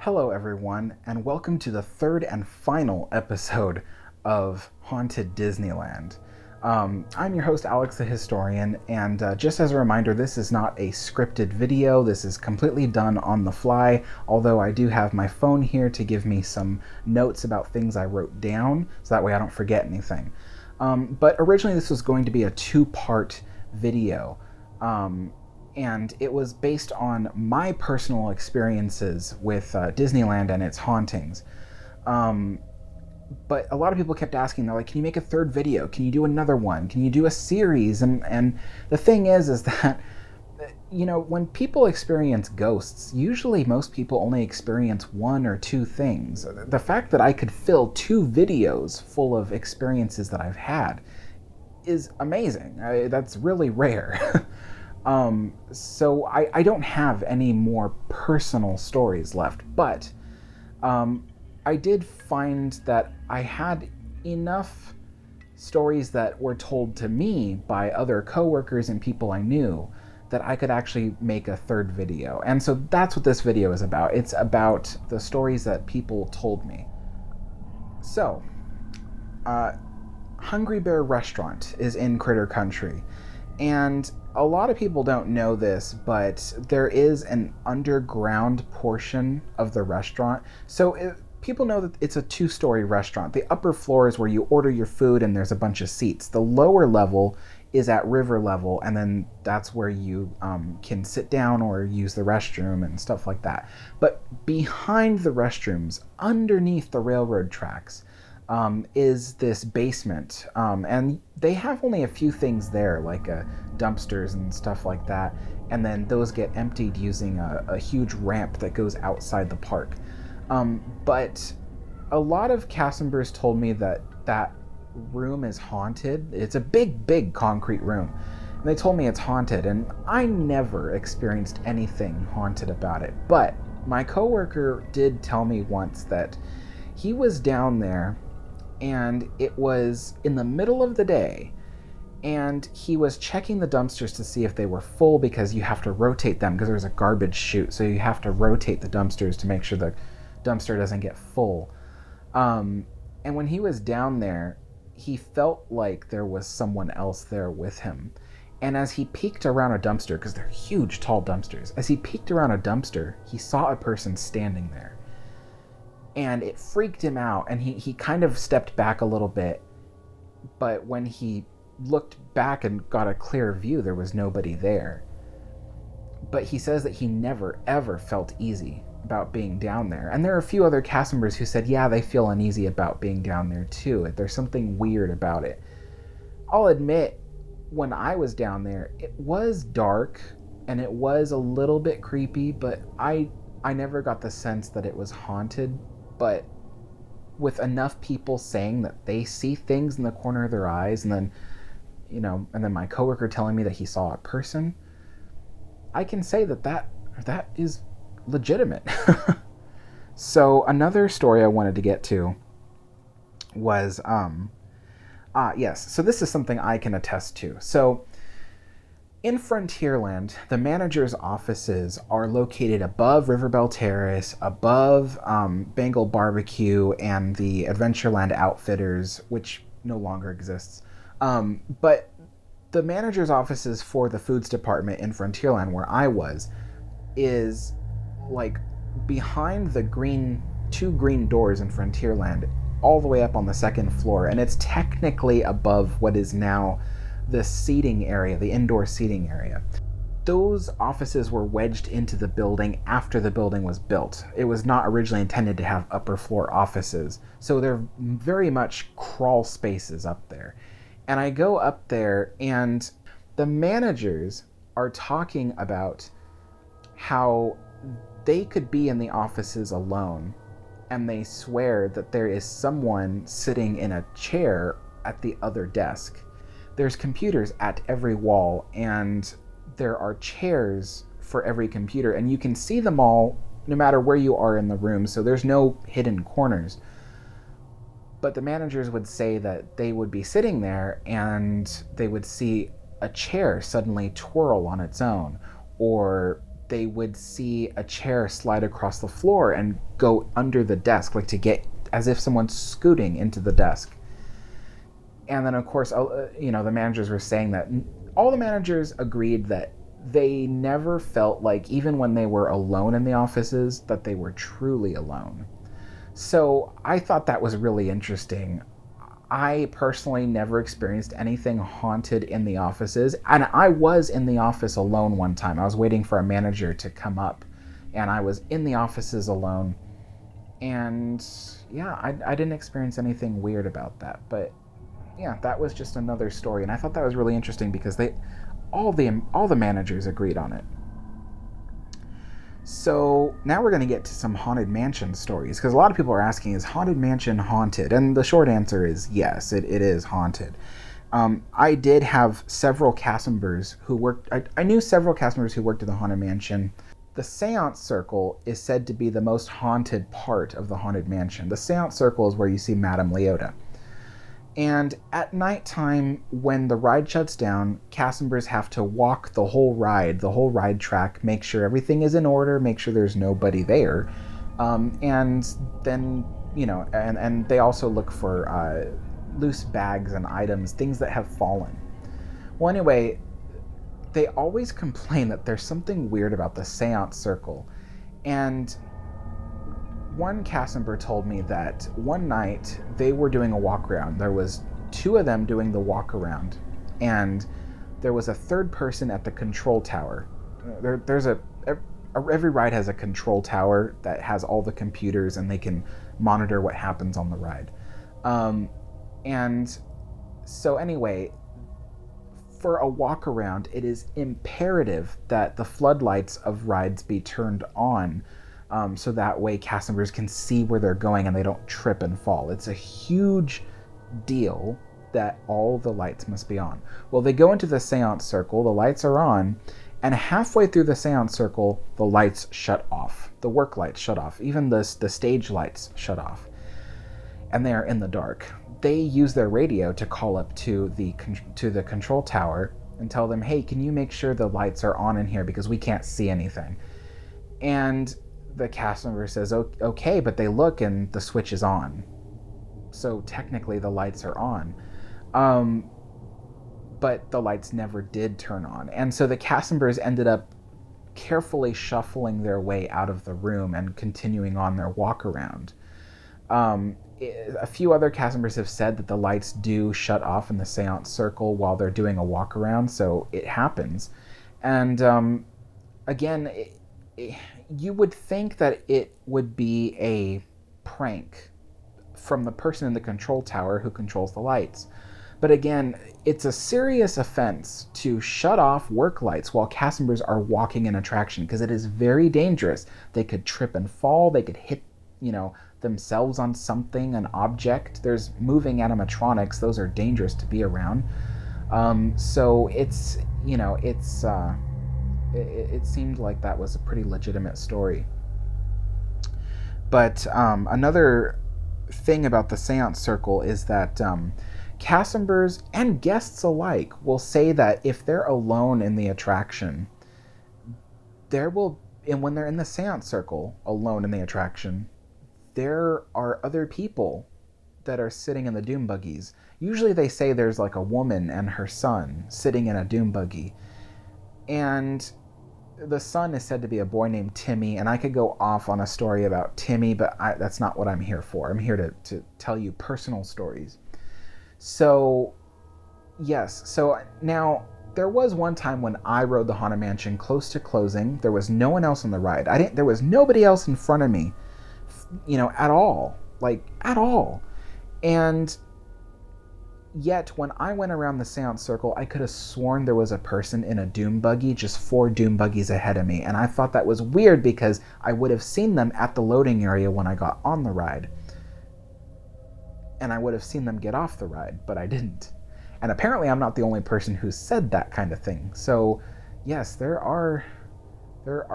Hello, everyone, and welcome to the third and final episode of Haunted Disneyland. I'm your host, Alex the Historian, and just as a reminder, this is not a scripted video. This is completely done on the fly, although I do have my phone here to give me some notes about things I wrote down, so that way I don't forget anything. But originally this was going to be a two-part video. And it was based on my personal experiences with Disneyland and its hauntings. But a lot of people kept asking, they're like, can you make a third video? Can you do another one? Can you do a series? And the thing is that, you know, when people experience ghosts, usually most people only experience one or two things. The fact that I could fill two videos full of experiences that I've had is amazing. That's really rare. So I don't have any more personal stories left, but I did find that I had enough stories that were told to me by other coworkers and people I knew that I could actually make a third video. And so that's what this video is about. It's about the stories that people told me. So, Hungry Bear Restaurant is in Critter Country. And a lot of people don't know this, but there is an underground portion of the restaurant. So people know that it's a two-story restaurant. The upper floor is where you order your food and there's a bunch of seats. The lower level is at river level, and then that's where you can sit down or use the restroom and stuff like that. But behind the restrooms, underneath the railroad tracks, is this basement, and they have only a few things there, like dumpsters and stuff like that, and then those get emptied using a huge ramp that goes outside the park. But a lot of cast members told me that that room is haunted. It's a big concrete room, and they told me it's haunted, and I never experienced anything haunted about it. But my coworker did tell me once that he was down there, and it was in the middle of the day, and he was checking the dumpsters to see if they were full, because you have to rotate them because there's a garbage chute, so you have to rotate the dumpsters to make sure the dumpster doesn't get full. And when he was down there, he felt like there was someone else there with him. And as he peeked around a dumpster, because they're huge, tall dumpsters, as he peeked around a dumpster, he saw a person standing there. And it freaked him out, and he kind of stepped back a little bit, but when he looked back and got a clear view, there was nobody there. But he says that he never ever felt easy about being down there. And there are a few other cast members who said, yeah, they feel uneasy about being down there too. There's something weird about it. I'll admit, when I was down there, it was dark, and it was a little bit creepy, but I never got the sense that it was haunted. But with enough people saying that they see things in the corner of their eyes, and then, you know, and then my coworker telling me that he saw a person, I can say that is legitimate. So another story I wanted to get to was, yes, so this is something I can attest to. So in Frontierland, the manager's offices are located above Riverbell Terrace, above Bengal Barbecue and the Adventureland Outfitters, which no longer exists. But the manager's offices for the foods department in Frontierland, where I was, is like behind the two green doors in Frontierland, all the way up on the second floor, and it's technically above what is now the seating area, the indoor seating area. Those offices were wedged into the building after the building was built. It was not originally intended to have upper floor offices, so they're very much crawl spaces up there. And I go up there, and the managers are talking about how they could be in the offices alone, and they swear that there is someone sitting in a chair at the other desk. There's computers at every wall, and there are chairs for every computer, and you can see them all no matter where you are in the room, so there's no hidden corners. But the managers would say that they would be sitting there and they would see a chair suddenly twirl on its own, or they would see a chair slide across the floor and go under the desk, like to get, as if someone's scooting into the desk. And then, of course, the managers were saying that all the managers agreed that they never felt like, even when they were alone in the offices, that they were truly alone. So I thought that was really interesting. I personally never experienced anything haunted in the offices. And I was in the office alone one time. I was waiting for a manager to come up, and I was in the offices alone. And yeah, I didn't experience anything weird about that. But yeah, that was just another story. And I thought that was really interesting because all the managers agreed on it. So now we're going to get to some Haunted Mansion stories, because a lot of people are asking, is Haunted Mansion haunted? And the short answer is yes, it is haunted. I did have several cast members who worked, I knew several cast members who worked at the Haunted Mansion. The Seance Circle is said to be the most haunted part of the Haunted Mansion. The Seance Circle is where you see Madame Leota. And at nighttime, when the ride shuts down, cast members have to walk the whole ride track, make sure everything is in order, make sure there's nobody there. And then, and they also look for loose bags and items, things that have fallen. Well, anyway, they always complain that there's something weird about the Seance Circle. And one cast member told me that one night they were doing a walk around. There was 2 of them doing the walk around, and there was a third person at the control tower. Every ride has a control tower that has all the computers, and they can monitor what happens on the ride. And so anyway, for a walk around, it is imperative that the floodlights of rides be turned on. So that way cast members can see where they're going and they don't trip and fall. It's a huge deal that all the lights must be on. Well, they go into the Seance Circle, the lights are on, and halfway through the Seance Circle, the lights shut off. The work lights shut off. Even the stage lights shut off. And they are in the dark. They use their radio to call up to the control tower and tell them, hey, can you make sure the lights are on in here because we can't see anything? And the cast member says, okay, but they look and the switch is on. So technically the lights are on. But the lights never did turn on. And so the cast members ended up carefully shuffling their way out of the room and continuing on their walk around. A few other cast members have said that the lights do shut off in the Seance Circle while they're doing a walk around, so it happens. And again, you would think that it would be a prank from the person in the control tower who controls the lights. But again, it's a serious offense to shut off work lights while cast members are walking an attraction, because it is very dangerous. They could trip and fall, they could hit, themselves on something, an object. There's moving animatronics, those are dangerous to be around. So it's, it seemed like that was a pretty legitimate story. But another thing about the Seance Circle is that cast members and guests alike will say that if they're alone in the attraction, and when they're in the Seance Circle alone in the attraction, there are other people that are sitting in the Dune Buggies. Usually they say there's like a woman and her son sitting in a Dune Buggy. And the son is said to be a boy named Timmy, and I could go off on a story about Timmy, but that's not what I'm here for. I'm here to tell you personal stories. So, yes. So now, there was one time when I rode the Haunted Mansion close to closing. There was no one else on the ride. There was nobody else in front of me, at all. Like, at all. And yet, when I went around the Seance Circle, I could have sworn there was a person in a Dune Buggy just 4 Dune Buggies ahead of me. And I thought that was weird because I would have seen them at the loading area when I got on the ride. And I would have seen them get off the ride, but I didn't. And apparently I'm not the only person who said that kind of thing. So, yes, there are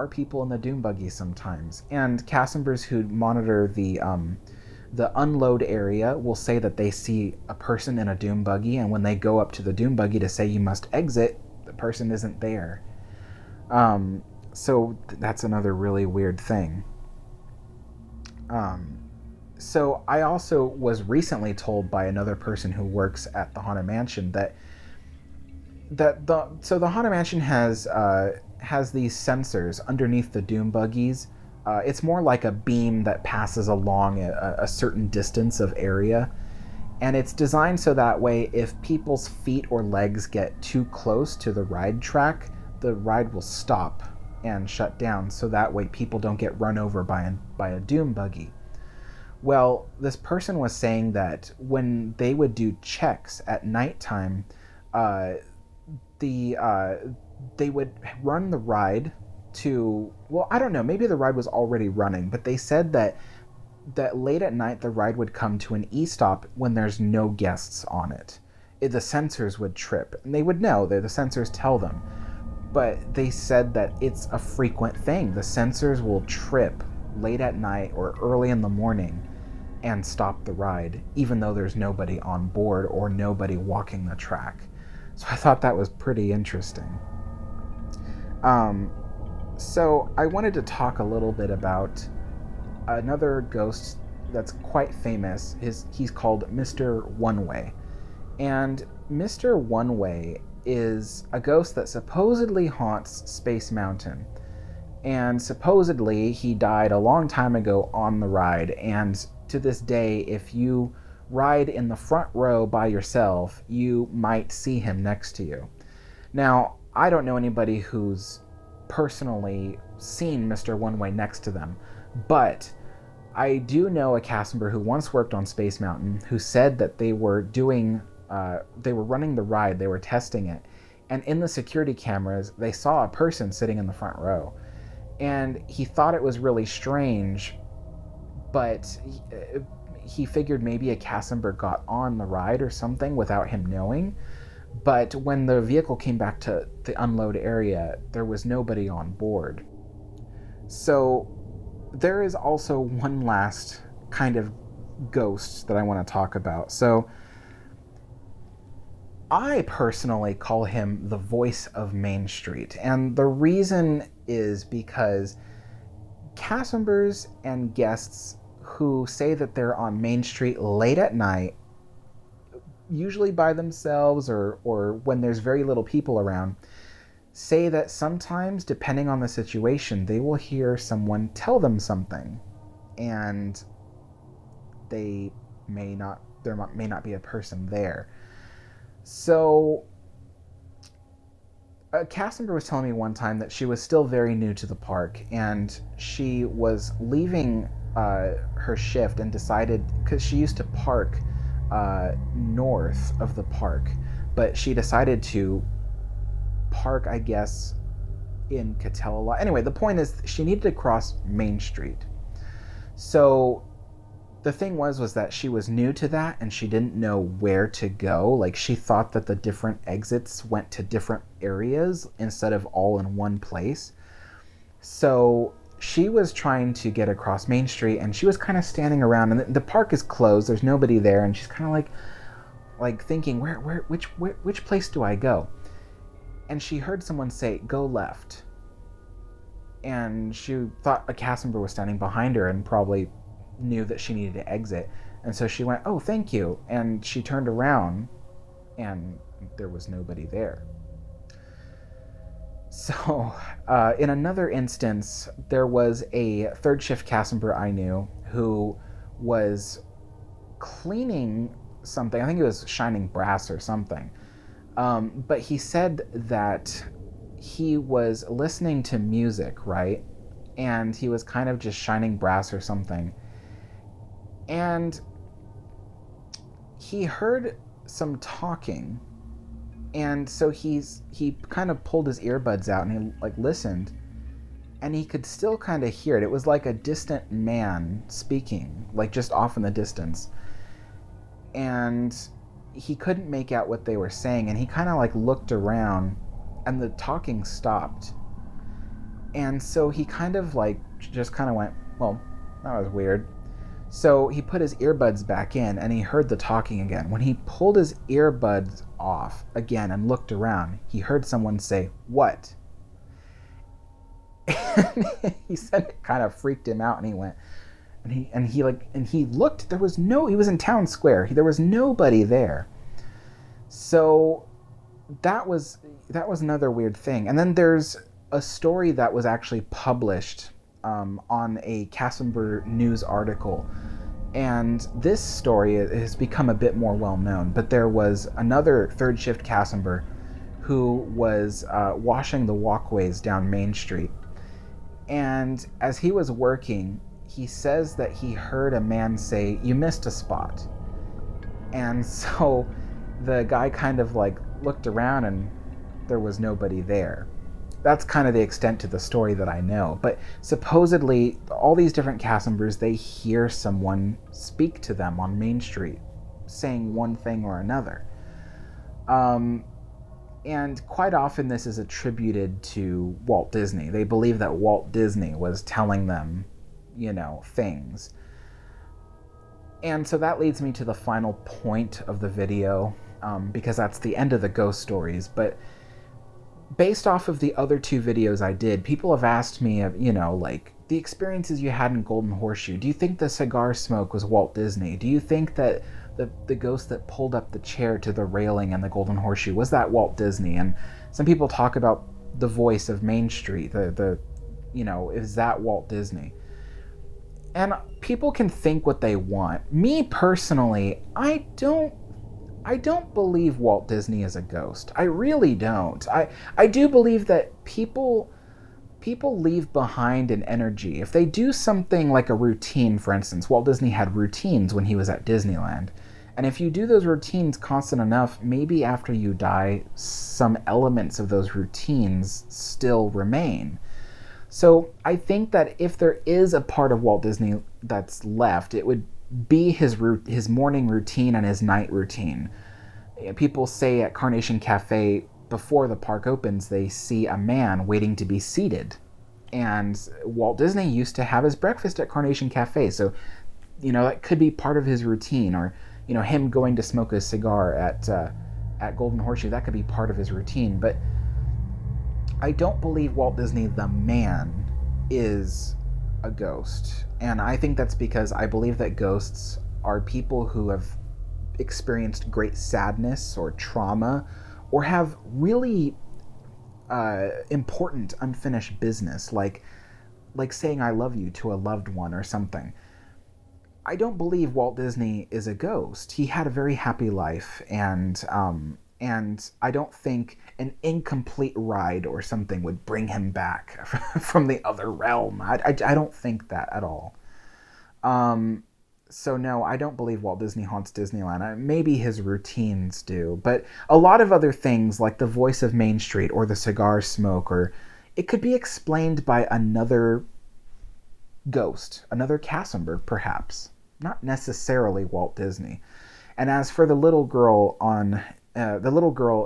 people in the Dune Buggy sometimes. And cast members who monitor the unload area will say that they see a person in a Dune Buggy, and when they go up to the Dune Buggy to say you must exit, the person isn't there. So that's another really weird thing. So I also was recently told by another person who works at the Haunted Mansion that the Haunted Mansion has these sensors underneath the Dune Buggies. It's more like a beam that passes along a certain distance of area, and it's designed so that way if people's feet or legs get too close to the ride track, the ride will stop and shut down, so that way people don't get run over by a Dune Buggy. Well, this person was saying that when they would do checks at nighttime, uh, they would run the ride to, well, I don't know, maybe the ride was already running, but they said that late at night the ride would come to an e-stop when there's no guests on it. The sensors would trip, and they would know, the sensors tell them. But they said that it's a frequent thing. The sensors will trip late at night or early in the morning and stop the ride, even though there's nobody on board or nobody walking the track. So I thought that was pretty interesting. So I wanted to talk a little bit about another ghost that's quite famous. He's called Mr. One Way. And Mr. One Way is a ghost that supposedly haunts Space Mountain. And supposedly he died a long time ago on the ride, and to this day, if you ride in the front row by yourself, you might see him next to you. Now, I don't know anybody who's personally seen Mr. One Way next to them, but I do know a cast member who once worked on Space Mountain who said that they were running the ride, they were testing it, and in the security cameras, they saw a person sitting in the front row. And he thought it was really strange, but he figured maybe a cast member got on the ride or something without him knowing. But when the vehicle came back to the unload area, there was nobody on board. So there is also one last kind of ghost that I want to talk about. So I personally call him the voice of Main Street. And the reason is because cast members and guests who say that they're on Main Street late at night, usually by themselves or when there's very little people around, say that sometimes, depending on the situation, they will hear someone tell them something, and there may not be a person there. So a cast member was telling me one time that she was still very new to the park, and she was leaving her shift and decided, because she used to park north of the park, but she decided to park, I guess, in Catella. Anyway, the point is she needed to cross Main Street. So the thing was that she was new to that and she didn't know where to go. Like, she thought that the different exits went to different areas instead of all in one place. So she was trying to get across Main Street, and she was kind of standing around, and the park is closed, there's nobody there, and she's kind of like thinking, which place do I go? And she heard someone say, "Go left." And she thought a cast member was standing behind her and probably knew that she needed to exit, and so she went, "Oh, thank you," and she turned around and there was nobody there. So in another instance, there was a third shift cast member I knew who was cleaning something. I think it was shining brass or something, but he said that he was listening to music, right? And he was kind of just shining brass or something, and he heard some talking, and so he kind of pulled his earbuds out and he listened, and he could still kind of hear it. It was like a distant man speaking, like just off in the distance, and he couldn't make out what they were saying, and he kind of looked around, and the talking stopped, and so he kind of just kind of went, "Well, that was weird." So he put his earbuds back in, and he heard the talking again. When he pulled his earbuds off, off again and looked around, he heard someone say, "What?" And he said it kind of freaked him out, and he went, and he looked. There was no. He was in town square. There was nobody there. So that was another weird thing. And then there's a story that was actually published on a Cassimber news article. And this story has become a bit more well known. But there was another third shift Cassimber who was washing the walkways down Main Street. And as he was working, he says that he heard a man say, "You missed a spot." And so the guy kind of like looked around and there was nobody there. That's kind of the extent to the story that I know. But supposedly, all these different Cassimbers, they hear someone speak to them on Main Street, saying one thing or another. And quite often this is attributed to Walt Disney. They believe that Walt Disney was telling them, things. And so that leads me to the final point of the video, because that's the end of the ghost stories. But based off of the other two videos I did, people have asked me, like, the experiences you had in Golden Horseshoe. Do you think the cigar smoke was Walt Disney? Do you think that the ghost that pulled up the chair to the railing in the Golden Horseshoe, was that Walt Disney? And some people talk about the voice of Main Street, is that Walt Disney? And people can think what they want. Me personally, I don't believe Walt Disney is a ghost. I really don't. I do believe that people leave behind an energy. If they do something like a routine, for instance, Walt Disney had routines when he was at Disneyland. And if you do those routines constant enough, maybe after you die, some elements of those routines still remain. So I think that if there is a part of Walt Disney that's left, it would be his morning routine and his night routine. People say at Carnation Cafe, before the park opens, they see a man waiting to be seated. And Walt Disney used to have his breakfast at Carnation Cafe. So, that could be part of his routine. Or, him going to smoke a cigar at Golden Horseshoe, that could be part of his routine. But I don't believe Walt Disney, the man, is a ghost. And I think that's because I believe that ghosts are people who have experienced great sadness or trauma, or have really important unfinished business, like saying "I love you" to a loved one or something. I don't believe Walt Disney is a ghost. He had a very happy life, and I don't think an incomplete ride or something would bring him back from the other realm. I don't think that at all. So no, I don't believe Walt Disney haunts Disneyland. Maybe his routines do, but a lot of other things, like the voice of Main Street or the cigar smoke, or it could be explained by another ghost, another Cassimber, perhaps. Not necessarily Walt Disney. And as for the little girl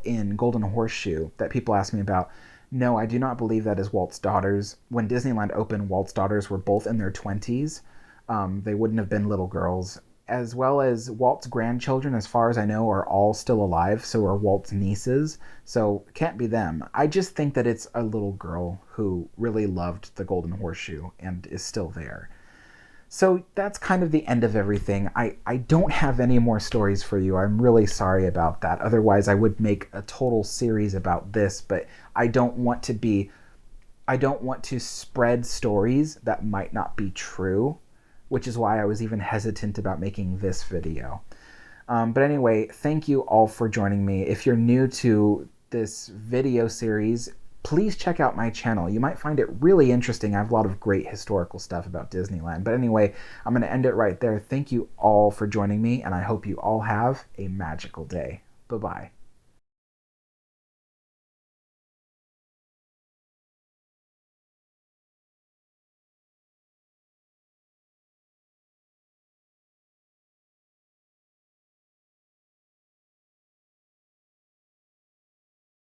in Golden Horseshoe that people ask me about, no, I do not believe that is Walt's daughters. When Disneyland opened, Walt's daughters were both in their 20s. They wouldn't have been little girls. As well as Walt's grandchildren, as far as I know, are all still alive. So are Walt's nieces. So it can't be them. I just think that it's a little girl who really loved the Golden Horseshoe and is still there. So that's kind of the end of everything. I don't have any more stories for you. I'm really sorry about that. Otherwise, I would make a total series about this, but I don't want to spread stories that might not be true, which is why I was even hesitant about making this video. But anyway, thank you all for joining me. If you're new to this video series, please check out my channel. You might find it really interesting. I have a lot of great historical stuff about Disneyland. But anyway, I'm going to end it right there. Thank you all for joining me, and I hope you all have a magical day. Bye-bye.